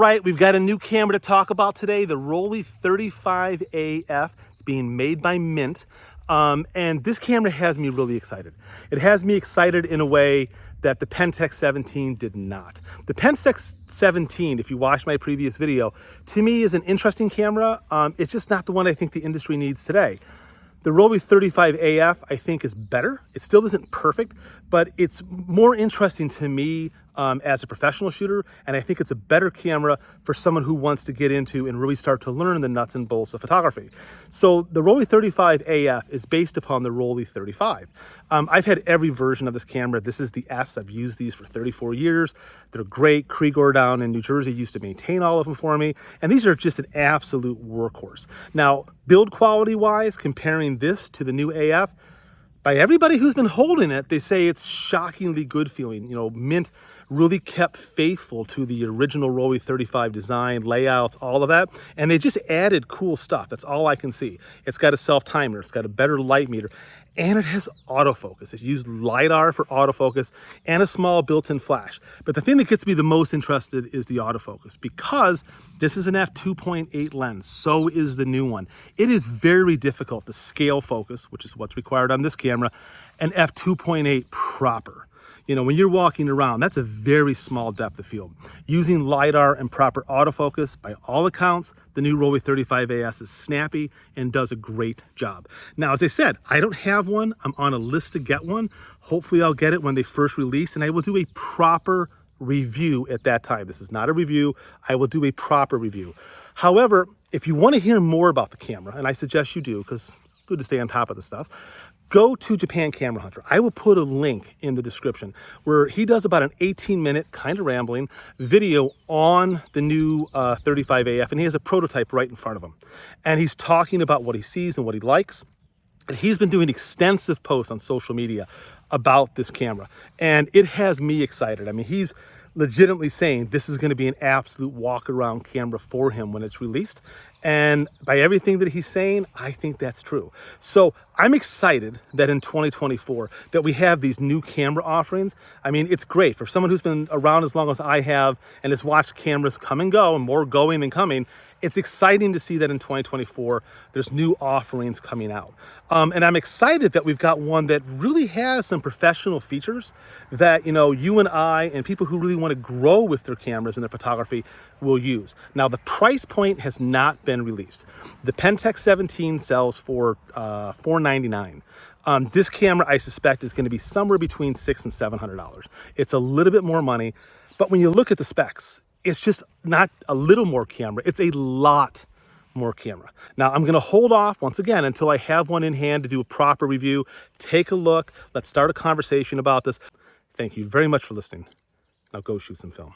Right, we've got a new camera to talk about today, the Rollei 35AF. It's being made by MiNT. And this camera has me really excited. It has me excited in a way that the Pentax 17 did not. The Pentax 17, if you watched my previous video, to me is an interesting camera. It's just not the one I think the industry needs today. The Rollei 35AF, I think, is better. It still isn't perfect, but it's more interesting to me as a professional shooter, and I think it's a better camera for someone who wants to get into and really start to learn the nuts and bolts of photography. So the Rollei 35AF is based upon the Rollei 35. I've had every version of this camera. This is the S. I've used these for 34 years. They're great. Krieger down in New Jersey used to maintain all of them for me, and these are just an absolute workhorse. Now, build quality wise, comparing this to the new AF, by everybody who's been holding it, they say it's shockingly good feeling. You know, MiNT really kept faithful to the original Rollei 35 design, layouts, all of that, and they just added cool stuff. That's all I can see. It's got a self-timer, it's got a better light meter, and it has autofocus. It used LiDAR for autofocus and a small built-in flash. But the thing that gets me the most interested is the autofocus, because this is an f2.8 lens, so is the new one. It is very difficult to scale focus, which is what's required on this camera, and f2.8 proper. You know, when you're walking around, that's a very small depth of field. Using LiDAR and proper autofocus, by all accounts, the new Rollei 35AF is snappy and does a great job. Now, as I said, I don't have one. I'm on a list to get one. Hopefully I'll get it when they first release, and I will do a proper review at that time. This is not a review. I will do a proper review. However, if you want to hear more about the camera, and I suggest you do, because it's good to stay on top of the stuff, go to Japan Camera Hunter. I will put a link in the description where he does about an 18-minute, kind of rambling, video on the new 35AF, and he has a prototype right in front of him. And he's talking about what he sees and what he likes. And he's been doing extensive posts on social media about this camera, and it has me excited. I mean, he's legitimately saying this is going to be an absolute walk-around camera for him when it's released. And by everything that he's saying, I think that's true. So I'm excited that in 2024 that we have these new camera offerings. I mean, it's great for someone who's been around as long as I have and has watched cameras come and go, and more going than coming. It's exciting to see that in 2024, there's new offerings coming out. And I'm excited that we've got one that really has some professional features that, you know, you and I and people who really want to grow with their cameras and their photography will use. Now, the price point has not been released. The Pentax 17 sells for $499. This camera, I suspect, is going to be somewhere between $600 and $700. It's a little bit more money, but when you look at the specs, it's just not a little more camera, it's a lot more camera. Now, I'm gonna hold off once again until I have one in hand to do a proper review. Take a look, let's start a conversation about this. Thank you very much for listening. Now go shoot some film.